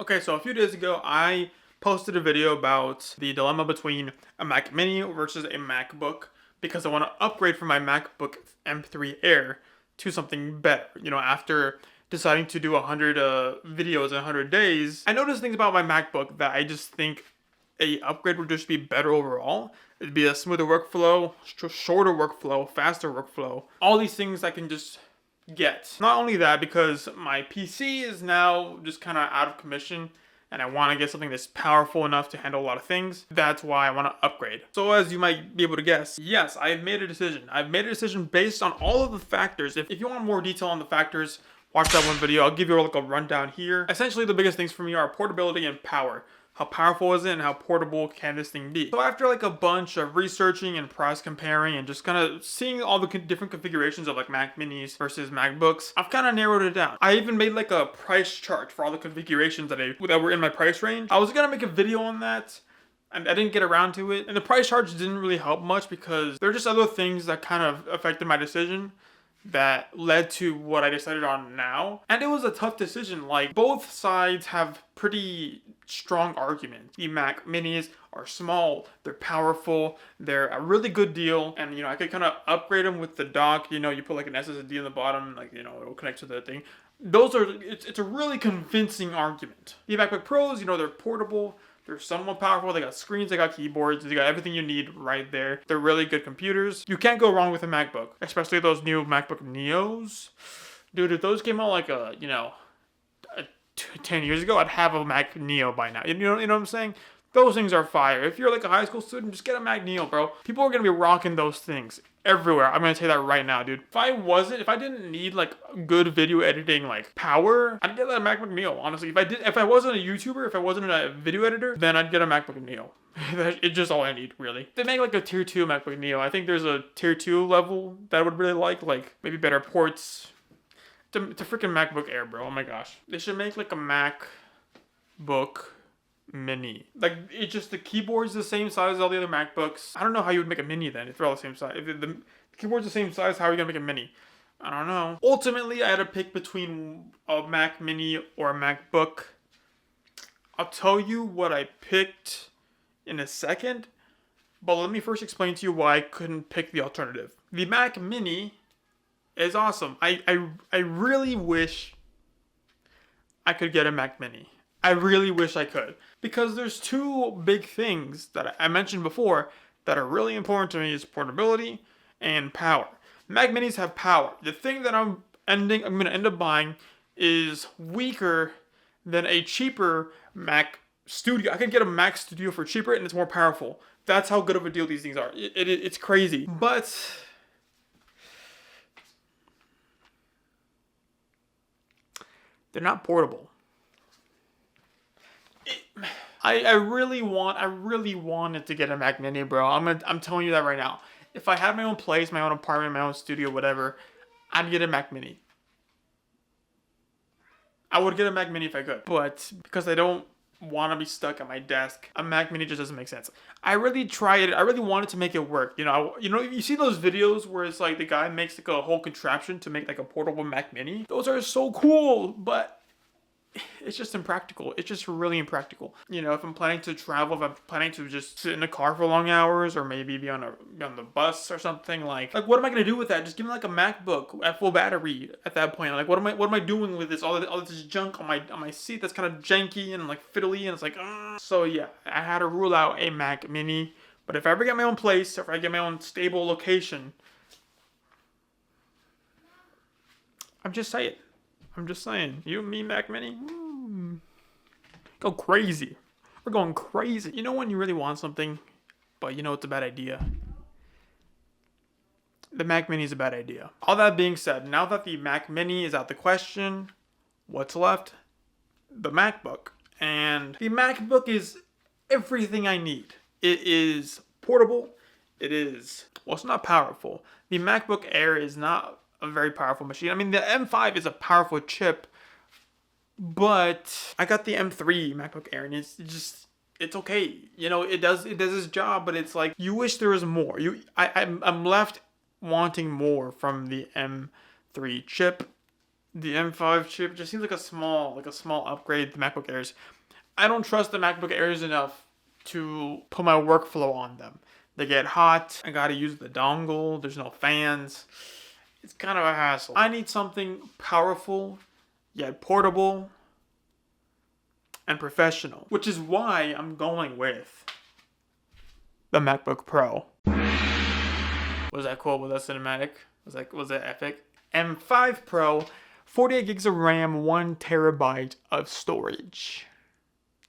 Okay, so a few days ago, I posted a video about the dilemma between a Mac Mini versus a MacBook because I want to upgrade from my MacBook M3 Air to something better. After deciding to do 100 videos in 100 days, I noticed things about my MacBook that I just think a upgrade would just be better overall. It'd be a smoother workflow, shorter workflow, faster workflow. All these things I can just get. Not only that, because my PC is now just kind of out of commission and I want to get something that's powerful enough to handle a lot of things. That's why I want to upgrade. So as you might be able to guess, yes, I've made a decision. I've made a decision based on all of the factors. If you want more detail on the factors, watch that one video. I'll give you like a rundown here. Essentially, the biggest things for me are portability and power. How powerful is it and how portable can this thing be? So after like a bunch of researching and price comparing and just kind of seeing all the different configurations of like Mac Minis versus MacBooks, I've kind of narrowed it down. I even made like a price chart for all the configurations that were in my price range. I was gonna make a video on that, and I didn't get around to it. And the price charts didn't really help much because there are just other things that kind of affected my decision that led to what I decided on now. And it was a tough decision. Like, both sides have pretty strong arguments. The Mac Minis are small, they're powerful, they're a really good deal, and I could kind of upgrade them with the dock. You put like an SSD in the bottom, like it'll connect to the thing. It's a really convincing argument. The MacBook Pros, they're portable, they're somewhat powerful, they got screens, they got keyboards, they got everything you need right there. They're really good computers. You can't go wrong with a MacBook, especially those new MacBook Neos. Dude, if those came out like 10 years ago, I'd have a Mac Neo by now. You know what I'm saying? Those things are fire. If you're like a high school student, just get a Mac Neo, bro. People are gonna be rocking those things everywhere. I'm gonna say that right now, dude. If I didn't need like good video editing like power, I'd get a MacBook Neo. Honestly, if I wasn't a YouTuber, if I wasn't a video editor, then I'd get a MacBook Neo. It's just all I need, really. They make like a tier 2 MacBook Neo. I think there's a tier 2 level that I would really like maybe better ports. It's a freaking MacBook Air, bro. Oh my gosh. They should make like a MacBook Mini. Like, it's just the keyboard's the same size as all the other MacBooks. I don't know how you would make a Mini then if they're all the same size. If the keyboard's the same size, how are you gonna make a Mini? I don't know. Ultimately, I had to pick between a Mac Mini or a MacBook. I'll tell you what I picked in a second, but let me first explain to you why I couldn't pick the alternative. The Mac Mini is awesome. I really wish I could get a Mac Mini. I really wish I could. Because there's two big things that I mentioned before that are really important to me is portability and power. Mac Minis have power. The thing that I'm gonna end up buying is weaker than a cheaper Mac Studio. I can get a Mac Studio for cheaper and it's more powerful. That's how good of a deal these things are. It's crazy. But they're not portable. I really wanted to get a Mac Mini, bro. I'm telling you that right now. If I had my own place, my own apartment, my own studio, whatever, I'd get a Mac Mini. I would get a Mac Mini if I could. But because I don't want to be stuck at my desk, a Mac Mini just doesn't make sense. I really tried it. I really wanted to make it work. You see those videos where it's like the guy makes like a whole contraption to make like a portable Mac Mini? Those are so cool, but it's just impractical. It's just really impractical. If I'm planning to travel, if I'm planning to just sit in a car for long hours or maybe be on the bus or something, like what am I gonna do with that? Just give me like a MacBook at full battery at that point. Like what am I doing with this? All this junk on my seat that's kind of janky and like fiddly and it's like So yeah, I had to rule out a Mac Mini. But if I ever get my own place, if I get my own stable location, I'm just saying. You and me, Mac Mini, go crazy. We're going crazy. When you really want something, but it's a bad idea? The Mac Mini is a bad idea. All that being said, now that the Mac Mini is out the question, what's left? The MacBook. And the MacBook is everything I need. It is portable. It's not powerful. The MacBook Air is not a very powerful machine. I mean, the M5 is a powerful chip, but I got the M3 MacBook Air, and it's okay. It does its job, but it's like you wish there was more. I'm left wanting more from the M3 chip. The M5 chip just seems like a small upgrade to MacBook Airs. I don't trust the MacBook Airs enough to put my workflow on them. They get hot. I gotta use the dongle. There's no fans. It's kind of a hassle. I need something powerful, yet portable, and professional. Which is why I'm going with the MacBook Pro. Was that cool? Was that cinematic? Was that epic? M5 Pro, 48 gigs of RAM, 1 terabyte of storage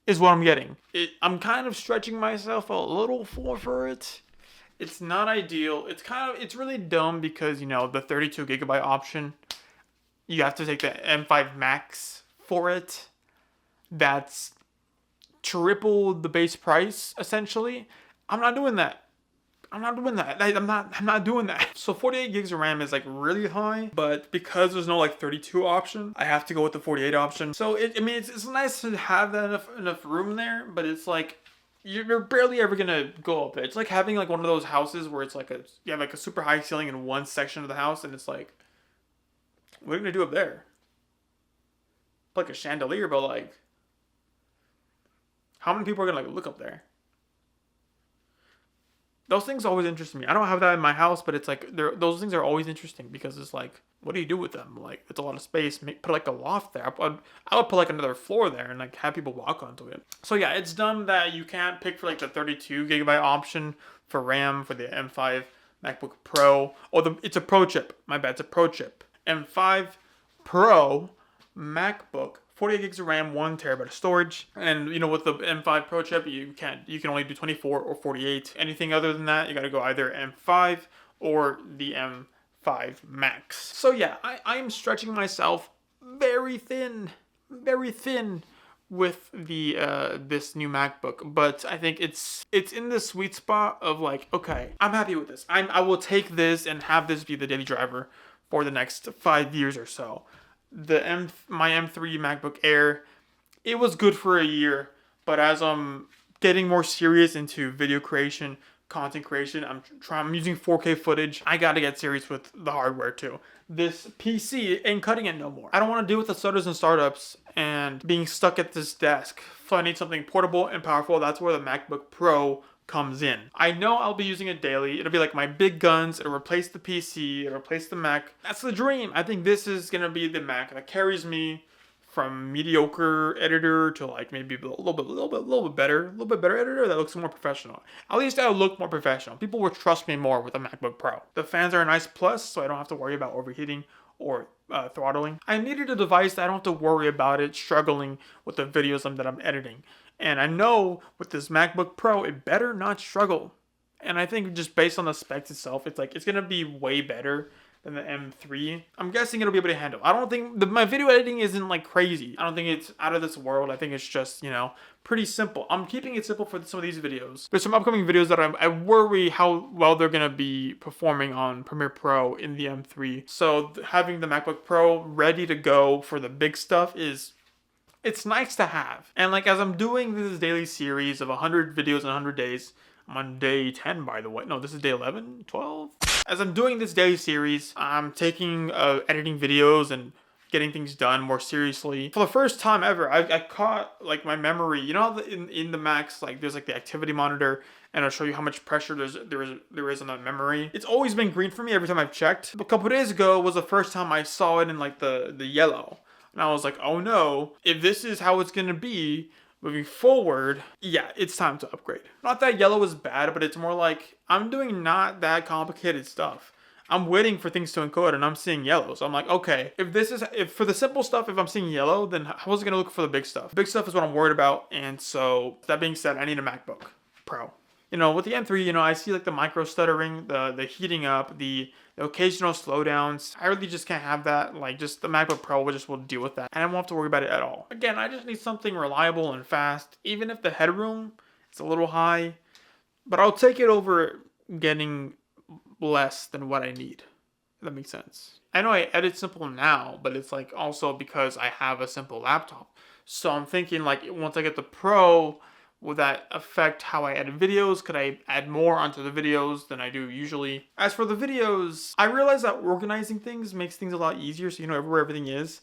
is what I'm getting. I'm kind of stretching myself a little for it. It's not ideal. It's really dumb because, you know, the 32 gigabyte option, you have to take the M5 Max for it. That's triple the base price, essentially. I'm not doing that. I'm not doing that. So 48 gigs of RAM is like really high, but because there's no like 32 option, I have to go with the 48 option. So it's nice to have that enough room there, but it's like you're barely ever gonna go up there. It's like having like one of those houses where it's like you have like a super high ceiling in one section of the house, and it's like, what are you gonna do up there? Like a chandelier, but like, how many people are gonna like look up there? Those things always interest me. I don't have that in my house, but it's like those things are always interesting because it's like, what do you do with them? Like, it's a lot of space. Put like a loft there. I would put like another floor there and like have people walk onto it. So yeah, it's dumb that you can't pick for like the 32 gigabyte option for RAM for the M5 MacBook Pro. It's a Pro chip. My bad, it's a Pro chip. M5 Pro MacBook, 48 gigs of RAM, 1 terabyte of storage. And you know, with the M5 Pro chip, you can only do 24 or 48. Anything other than that, you gotta go either M5 or the M5 Max. So yeah, I'm stretching myself very thin with the this new MacBook, but I think it's in the sweet spot of like, okay, I'm happy with this. I will take this and have this be the daily driver for the next 5 years or so. My M3 MacBook Air, it was good for a year, but as I'm getting more serious into video creation, content creation, I'm using 4K footage. I gotta get serious with the hardware too. This PC ain't cutting it no more. I don't want to deal with the stutters and startups and being stuck at this desk. So I need something portable and powerful. That's where the MacBook Pro comes in. I know I'll be using it daily. It'll be like my big guns. It'll replace the PC. It'll replace the Mac. That's the dream. I think this is gonna be the Mac that carries me from mediocre editor to like maybe a little bit better editor that looks more professional. At least I'll look more professional. People will trust me more with a MacBook Pro. The fans are a nice plus, so I don't have to worry about overheating or throttling. I needed a device that I don't have to worry about it struggling with the videos that I'm editing. And I know with this MacBook Pro, it better not struggle. And I think just based on the specs itself, it's going to be way better than the M3. I'm guessing it'll be able to handle. I don't think my video editing isn't like crazy. I don't think it's out of this world. I think it's just, you know, pretty simple. I'm keeping it simple for some of these videos. There's some upcoming videos that I worry how well they're going to be performing on Premiere Pro in the M3. So having the MacBook Pro ready to go for the big stuff it's nice to have. And like as I'm doing this daily series of 100 videos in 100 days, I'm on day 10 by the way. No, this is day 11, 12. As I'm doing this daily series, I'm taking editing videos and getting things done more seriously. For the first time ever, I caught like my memory. You know how in the Macs, like there's like the activity monitor and it'll show you how much pressure there is on that memory. It's always been green for me every time I've checked. But a couple days ago was the first time I saw it in like the yellow. And I was like, oh no, if this is how it's gonna be moving forward, yeah, it's time to upgrade. Not that yellow is bad, but it's more like I'm doing not that complicated stuff. I'm waiting for things to encode and I'm seeing yellow. So I'm like, okay, if for the simple stuff, if I'm seeing yellow, then how is it gonna look for the big stuff? Big stuff is what I'm worried about. And so that being said, I need a MacBook Pro. You know, with the M3, you know, I see like the micro stuttering, the heating up, the occasional slowdowns. I really just can't have that. Like, just the MacBook Pro will deal with that. And I won't have to worry about it at all. Again, I just need something reliable and fast, even if the headroom is a little high. But I'll take it over getting less than what I need. If that makes sense. I know I edit simple now, but it's like also because I have a simple laptop. So I'm thinking like once I get the Pro, Will that affect how I edit videos? Could I add more onto the videos than I do usually? As for the videos, I realize that organizing things makes things a lot easier, so you know where everything is.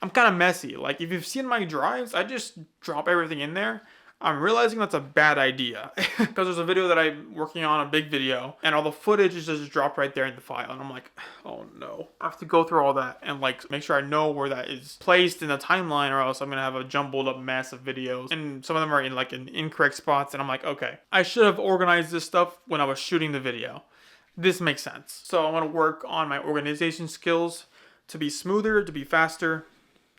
I'm kind of messy. Like, if you've seen my drives, I just drop everything in there. I'm realizing that's a bad idea because there's a video that I'm working on, a big video, and all the footage is just dropped right there in the file, and I'm like, oh no. I have to go through all that and like make sure I know where that is placed in the timeline, or else I'm gonna have a jumbled up mess of videos, and some of them are in incorrect spots, and I'm like, okay, I should have organized this stuff when I was shooting the video. This makes sense. So I want to work on my organization skills to be smoother, to be faster,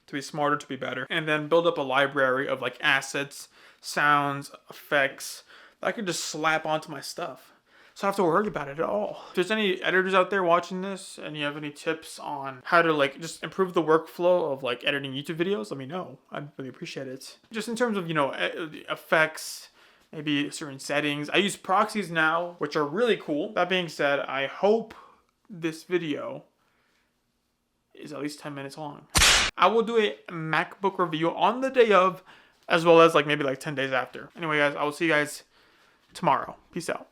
to be smarter, to be better, and then build up a library of like assets, sounds, effects that I could just slap onto my stuff, so I don't have to worry about it at all. If there's any editors out there watching this and you have any tips on how to like just improve the workflow of like editing YouTube videos, let me know. I'd really appreciate it. Just in terms of, you know, effects, maybe certain settings. I use proxies now, which are really cool. That being said, I hope this video is at least 10 minutes long. I will do a MacBook review on the day of, as well as like maybe like 10 days after. Anyway, guys, I will see you guys tomorrow. Peace out.